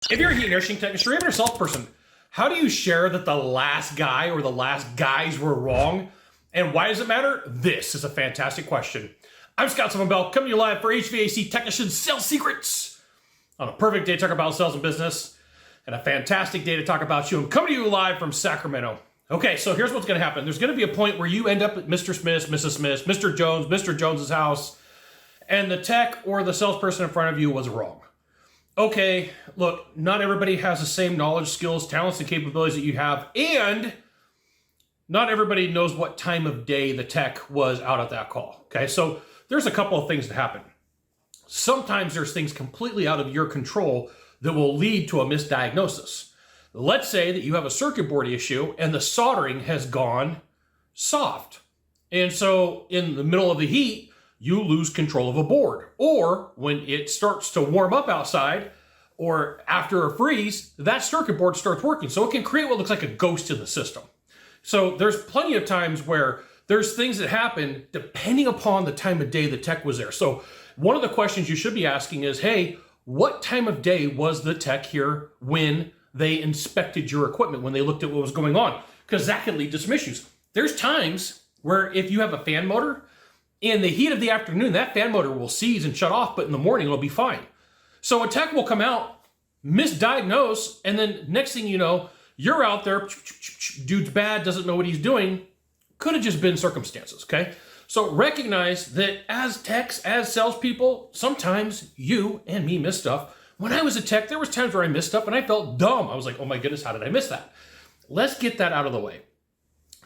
If you're a heat and air conditioning technician or even a salesperson, how do you share that the last guy or the last guys were wrong? And why does it matter? This is a fantastic question. I'm Scott Bell, coming to you live for HVAC Technician Sales Secrets on a perfect day to talk about sales and business and a fantastic day to talk about you. I'm coming to you live from Sacramento. Okay, so here's what's going to happen. There's going to be a point where you end up at Mr. Smith, Mrs. Smith, Mr. Jones, Mr. Jones's house, and the tech or the salesperson in front of you was wrong. Okay, look, not everybody has the same knowledge, skills, talents, and capabilities that you have, and not everybody knows what time of day the tech was out at that call. Okay, so there's a couple of things that happen. Sometimes there's things completely out of your control that will lead to a misdiagnosis. Let's say that you have a circuit board issue and the soldering has gone soft. And so in the middle of the heat, you lose control of a board. Or when it starts to warm up outside or after a freeze, that circuit board starts working. So it can create what looks like a ghost in the system. So there's plenty of times where there's things that happen depending upon the time of day the tech was there. So one of the questions you should be asking is, hey, what time of day was the tech here when they inspected your equipment, when they looked at what was going on? Because that can lead to some issues. There's times where if you have a fan motor, in the heat of the afternoon, that fan motor will seize and shut off, but in the morning it'll be fine. So a tech will come out, misdiagnose, and then next thing you know, you're out there, dude's bad, doesn't know what he's doing. Could have just been circumstances, okay? So recognize that as techs, as salespeople, sometimes you and me miss stuff. When I was a tech, there was times where I missed stuff and I felt dumb. I was like, oh my goodness, how did I miss that? Let's get that out of the way,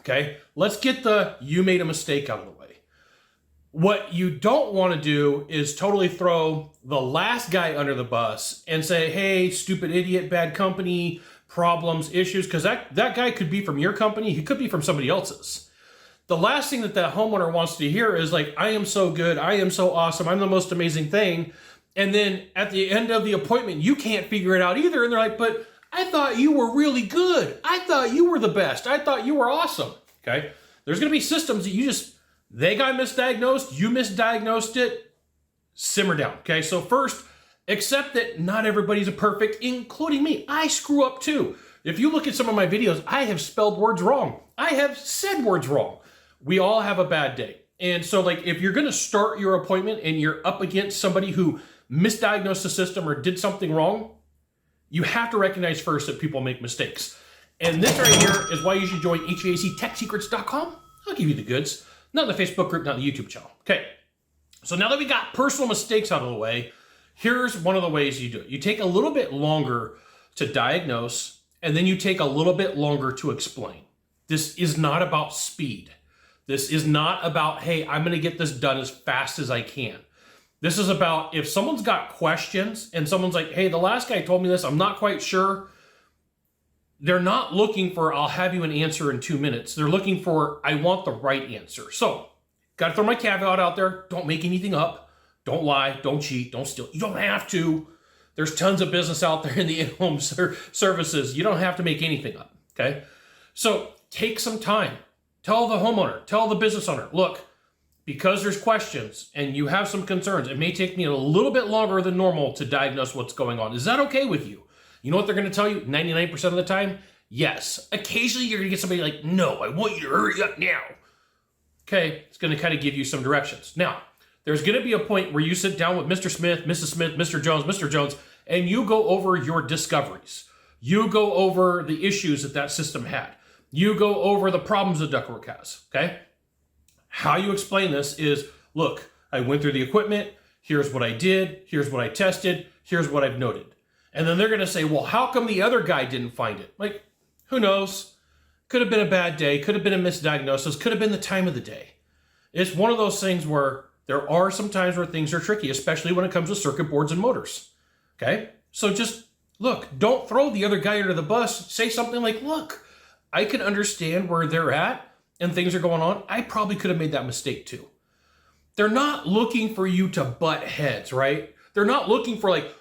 okay? Let's get the you made a mistake out of the way. What you don't want to do is totally throw the last guy under the bus and say, hey, stupid idiot, bad company, problems, issues, because that guy could be from your company. He could be from somebody else's. The last thing that homeowner wants to hear is like, I am so good. I am so awesome. I'm the most amazing thing. And then at the end of the appointment, you can't figure it out either. And they're like, but I thought you were really good. I thought you were the best. I thought you were awesome. Okay. There's going to be systems that they got misdiagnosed, you misdiagnosed it, simmer down, okay? So first, accept that not everybody's perfect, including me. I screw up too. If you look at some of my videos, I have spelled words wrong. I have said words wrong. We all have a bad day. And so like if you're gonna start your appointment and you're up against somebody who misdiagnosed the system or did something wrong, you have to recognize first that people make mistakes. And this right here is why you should join HVACTechSecrets.com. I'll give you the goods. Not the Facebook group, not the YouTube channel. Okay, so now that we got personal mistakes out of the way, here's one of the ways you do it. You take a little bit longer to diagnose, and then you take a little bit longer to explain. This is not about speed. This is not about, hey, I'm gonna get this done as fast as I can. This is about if someone's got questions and someone's like, hey, the last guy told me this, I'm not quite sure. They're not looking for, I'll have you an answer in 2 minutes. They're looking for, I want the right answer. So, got to throw my caveat out there. Don't make anything up. Don't lie. Don't cheat. Don't steal. You don't have to. There's tons of business out there in the in-home services. You don't have to make anything up, okay? So, take some time. Tell the homeowner, tell the business owner, look, because there's questions and you have some concerns, it may take me a little bit longer than normal to diagnose what's going on. Is that okay with you? You know what they're going to tell you 99% of the time? Yes. Occasionally you're going to get somebody like, no, I want you to hurry up now. Okay, it's going to kind of give you some directions. Now, there's going to be a point where you sit down with Mr. Smith, Mrs. Smith, Mr. Jones, and you go over your discoveries. You go over the issues that system had. You go over the problems the ductwork has, okay? How you explain this is, look, I went through the equipment. Here's what I did. Here's what I tested. Here's what I've noted. And then they're going to say, well, how come the other guy didn't find it? Like, who knows? Could have been a bad day. Could have been a misdiagnosis. Could have been the time of the day. It's one of those things where there are some times where things are tricky, especially when it comes to circuit boards and motors. Okay? So just, look, don't throw the other guy under the bus. Say something like, look, I can understand where they're at and things are going on. I probably could have made that mistake too. They're not looking for you to butt heads, right? They're not looking for like,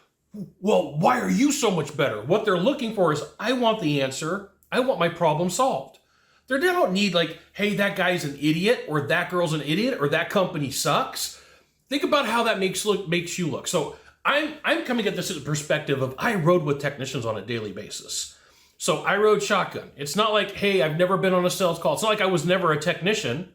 well, why are you so much better? What they're looking for is, I want the answer. I want my problem solved. They don't need like, hey, that guy's an idiot, or that girl's an idiot, or that company sucks. Think about how that makes you look. So I'm coming at this as a perspective of I rode with technicians on a daily basis. So I rode shotgun. It's not like, hey, I've never been on a sales call. It's not like I was never a technician.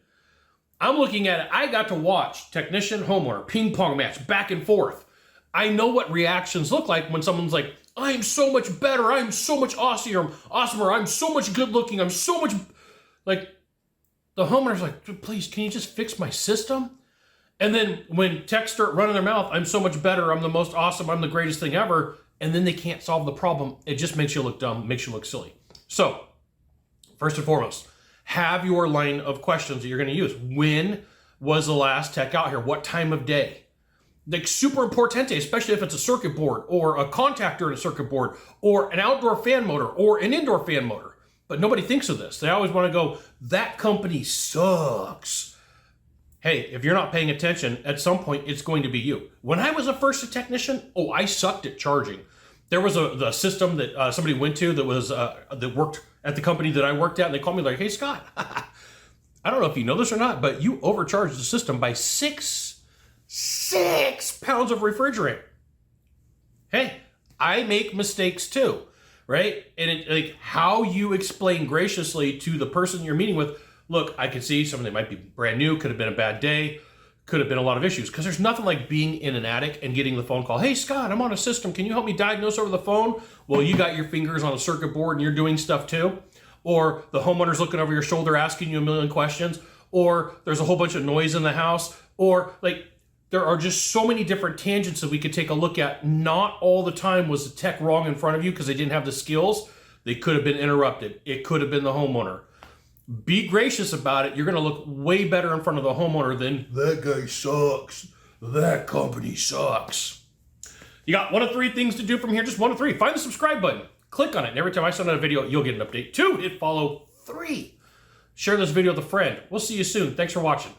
I'm looking at it. I got to watch technician, homeowner, ping pong match, back and forth. I know what reactions look like when someone's like, I'm so much better. I'm so much awesomer. I'm so much good looking. I'm so much like the homeowner's like, please, can you just fix my system? And then when techs start running their mouth, I'm so much better. I'm the most awesome. I'm the greatest thing ever. And then they can't solve the problem. It just makes you look dumb, makes you look silly. So first and foremost, have your line of questions that you're going to use. When was the last tech out here? What time of day? Like super importante, especially if it's a circuit board or a contactor in a circuit board or an outdoor fan motor or an indoor fan motor. But nobody thinks of this. They always want to go, that company sucks. Hey, if you're not paying attention, at some point it's going to be you. When I was a technician, I sucked at charging. There was the system that somebody went to that was that worked at the company that I worked at, and they called me like, hey, Scott, I don't know if you know this or not, but you overcharged the system by six pounds of refrigerant. Hey, I make mistakes too, right? And like how you explain graciously to the person you're meeting with, look, I can see something that might be brand new, could have been a bad day, could have been a lot of issues. Because there's nothing like being in an attic and getting the phone call, hey, Scott, I'm on a system. Can you help me diagnose over the phone? Well, you got your fingers on a circuit board and you're doing stuff too. Or the homeowner's looking over your shoulder asking you a million questions. Or there's a whole bunch of noise in the house. Or like there are just so many different tangents that we could take a look at. Not all the time was the tech wrong in front of you because they didn't have the skills. They could have been interrupted. It could have been the homeowner. Be gracious about it. You're going to look way better in front of the homeowner than that guy sucks. That company sucks. You got one of three things to do from here. Just one of three. Find the subscribe button. Click on it. And every time I send out a video, you'll get an update. 2, hit follow. 3, share this video with a friend. We'll see you soon. Thanks for watching.